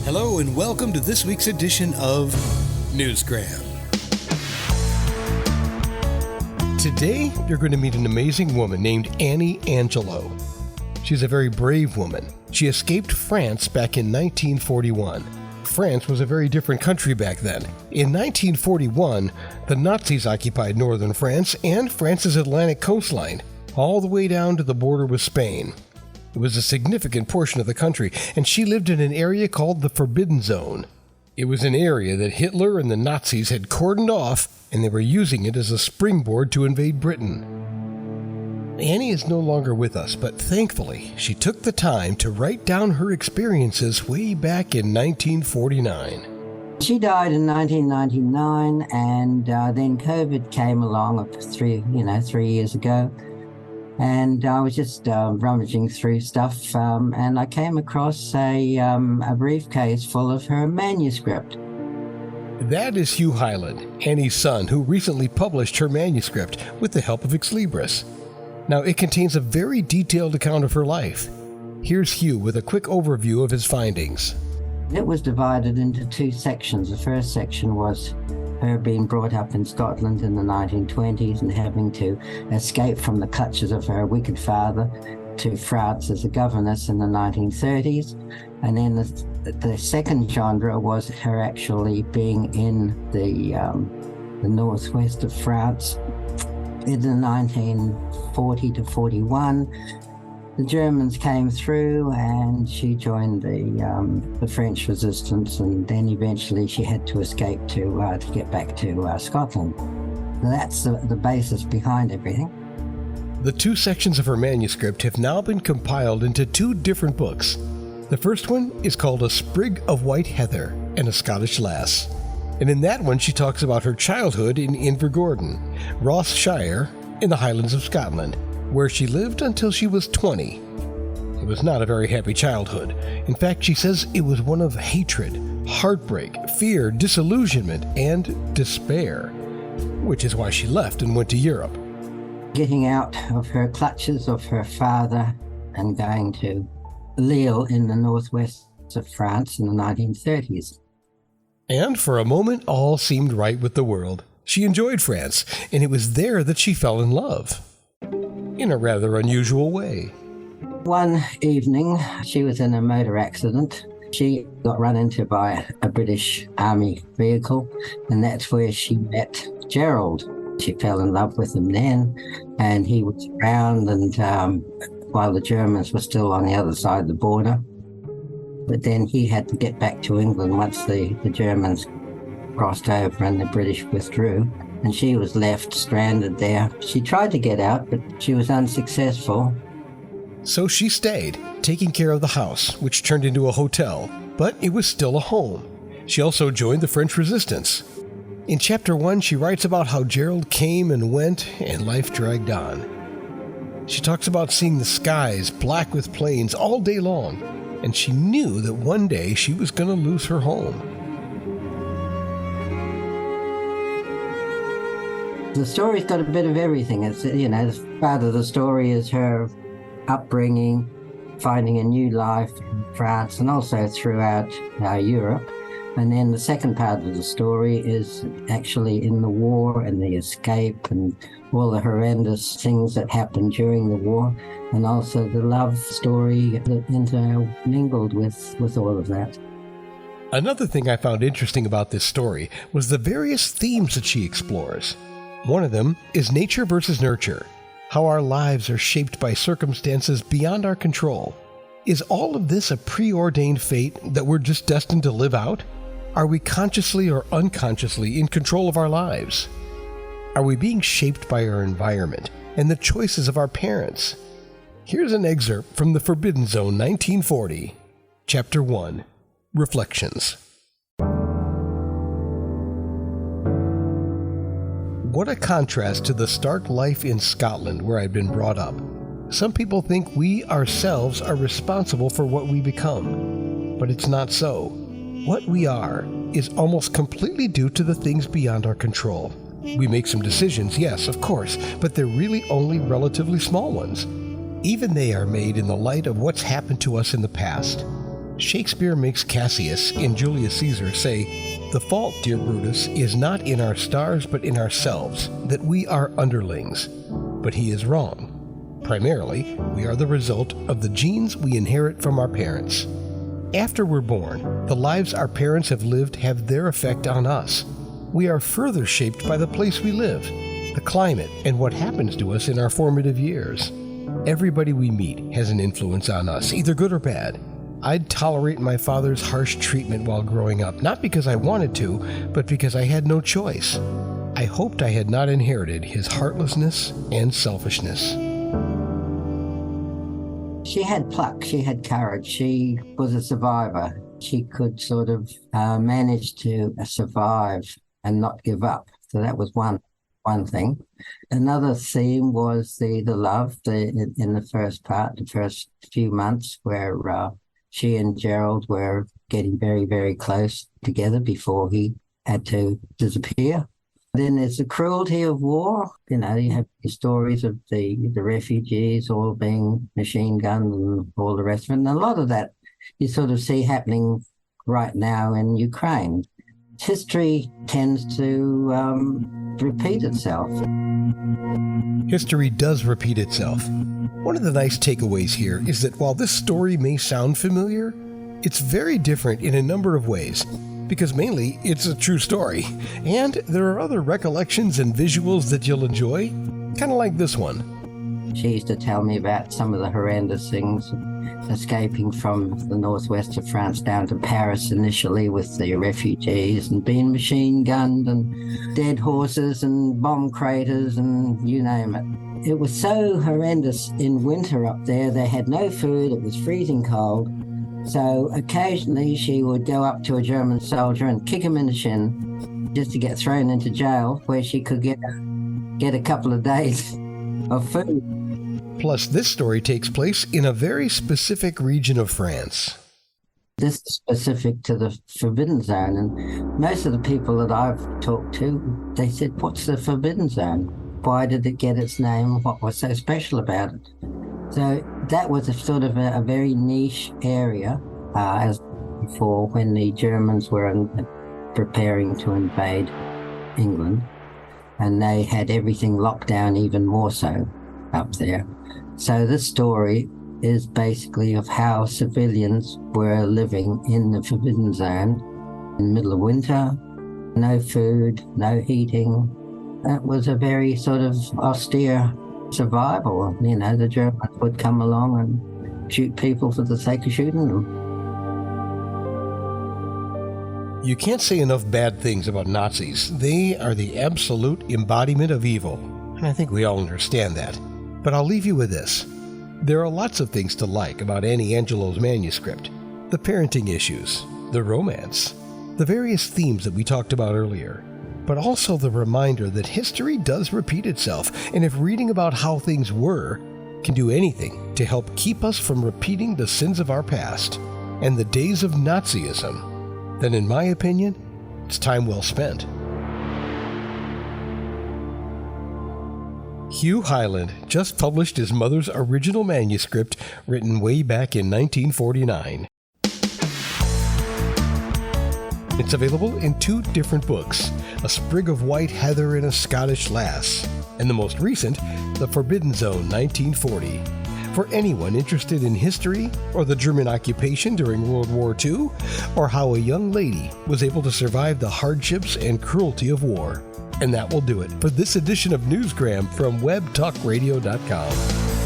Hello and welcome to this week's edition of Newsgram. Today, you're going to meet an amazing woman named Anne Angelo. She's a very brave woman. She escaped France back in 1941. France was a very different country back then. In 1941, the Nazis occupied northern France and France's Atlantic coastline, all the way down to the border with Spain. It was a significant portion of the country, and she lived in an area called the Forbidden Zone. It was an area that Hitler and the Nazis had cordoned off, and they were using it as a springboard to invade Britain. Annie is no longer with us, but thankfully, she took the time to write down her experiences way back in 1949. She died in 1999, and then COVID came along 3 years ago. And I was just rummaging through stuff, and I came across a briefcase full of her manuscript. That is Hugh Hyland, Annie's son, who recently published her manuscript with the help of Ex Libris. Now, it contains a very detailed account of her life. Here's Hugh with a quick overview of his findings. It was divided into 2 sections. The first section was her being brought up in Scotland in the 1920s and having to escape from the clutches of her wicked father to France as a governess in the 1930s. And then the second genre was her actually being in the northwest of France in the 1940 to 41. The Germans came through and she joined the French resistance, and then eventually she had to escape to get back to Scotland. So that's the basis behind everything. The 2 sections of her manuscript have now been compiled into 2 different books. The first one is called A Sprig of White Heather and a Scottish Lass. And in that one she talks about her childhood in Invergordon, Ross Shire, in the Highlands of Scotland, where she lived until she was 20. It was not a very happy childhood. In fact, she says it was one of hatred, heartbreak, fear, disillusionment, and despair, which is why she left and went to Europe. Getting out of her clutches of her father and going to Lille in the northwest of France in the 1930s. And for a moment, all seemed right with the world. She enjoyed France, and it was there that she fell in love. In a rather unusual way. One evening, she was in a motor accident. She got run into by a British Army vehicle, and that's where she met Gerald. She fell in love with him then, and he was around, and while the Germans were still on the other side of the border. But then he had to get back to England once the Germans crossed over and the British withdrew. And she was left stranded there. She tried to get out, but she was unsuccessful. So she stayed, taking care of the house, which turned into a hotel, but it was still a home. She also joined the French resistance. In Chapter 1, she writes about how Gerald came and went, and life dragged on. She talks about seeing the skies black with planes all day long, and she knew that one day she was going to lose her home. The story's got a bit of everything. It's, part of the story is her upbringing, finding a new life in France and also throughout Europe. And then the second part of the story is actually in the war and the escape and all the horrendous things that happened during the war, and also the love story that intermingled with all of that. Another thing I found interesting about this story was the various themes that she explores. One of them is nature versus nurture, how our lives are shaped by circumstances beyond our control. Is all of this a preordained fate that we're just destined to live out? Are we consciously or unconsciously in control of our lives? Are we being shaped by our environment and the choices of our parents? Here's an excerpt from The Forbidden Zone, 1940, Chapter 1, Reflections. What a contrast to the stark life in Scotland where I'd been brought up. Some people think we ourselves are responsible for what we become, but it's not so. What we are is almost completely due to the things beyond our control. We make some decisions, yes, of course, but they're really only relatively small ones. Even they are made in the light of what's happened to us in the past. Shakespeare makes Cassius in Julius Caesar say, "The fault, dear Brutus, is not in our stars but in ourselves, that we are underlings." But he is wrong. Primarily, we are the result of the genes we inherit from our parents. After we're born, the lives our parents have lived have their effect on us. We are further shaped by the place we live, the climate, and what happens to us in our formative years. Everybody we meet has an influence on us, either good or bad. I'd tolerate my father's harsh treatment while growing up, not because I wanted to, but because I had no choice. I hoped I had not inherited his heartlessness and selfishness. She had pluck, she had courage, she was a survivor. She could sort of manage to survive and not give up. So that was one thing. Another theme was the love in the first part, the first few months, where she and Gerald were getting very, very close together before he had to disappear. Then there's the cruelty of war. You know, you have the stories of the refugees all being machine gunned and all the rest of it. And a lot of that you sort of see happening right now in Ukraine. History tends to repeat itself. History does repeat itself. One of the nice takeaways here is that while this story may sound familiar, it's very different in a number of ways, because mainly it's a true story, and there are other recollections and visuals that you'll enjoy, kind of like this one. She used to tell me about some of the horrendous things, escaping from the northwest of France down to Paris initially with the refugees and being machine gunned and dead horses and bomb craters and you name it. It was so horrendous in winter up there. They had no food. It was freezing cold. So occasionally she would go up to a German soldier and kick him in the shin just to get thrown into jail where she could get a couple of days of food. Plus, this story takes place in a very specific region of France. This is specific to the Forbidden Zone, and most of the people that I've talked to, they said, "What's the Forbidden Zone? Why did it get its name? What was so special about it?" So that was a sort of a very niche area, as before when the Germans were preparing to invade England, and they had everything locked down even more so up there. So this story is basically of how civilians were living in the Forbidden Zone in the middle of winter, no food, no heating. That was a very sort of austere survival. You know, the Germans would come along and shoot people for the sake of shooting them. You can't say enough bad things about Nazis. They are the absolute embodiment of evil, and I think we all understand that. But I'll leave you with this. There are lots of things to like about Anne Angelo's manuscript. The parenting issues, the romance, the various themes that we talked about earlier, but also the reminder that history does repeat itself, and if reading about how things were can do anything to help keep us from repeating the sins of our past and the days of Nazism, then in my opinion, it's time well spent. Hugh Hyland just published his mother's original manuscript written way back in 1949. It's available in 2 different books, A Sprig of White Heather and a Scottish Lass, and the most recent, The Forbidden Zone 1940. For anyone interested in history, or the German occupation during World War II, or how a young lady was able to survive the hardships and cruelty of war. And that will do it for this edition of Newsgram from webtalkradio.com.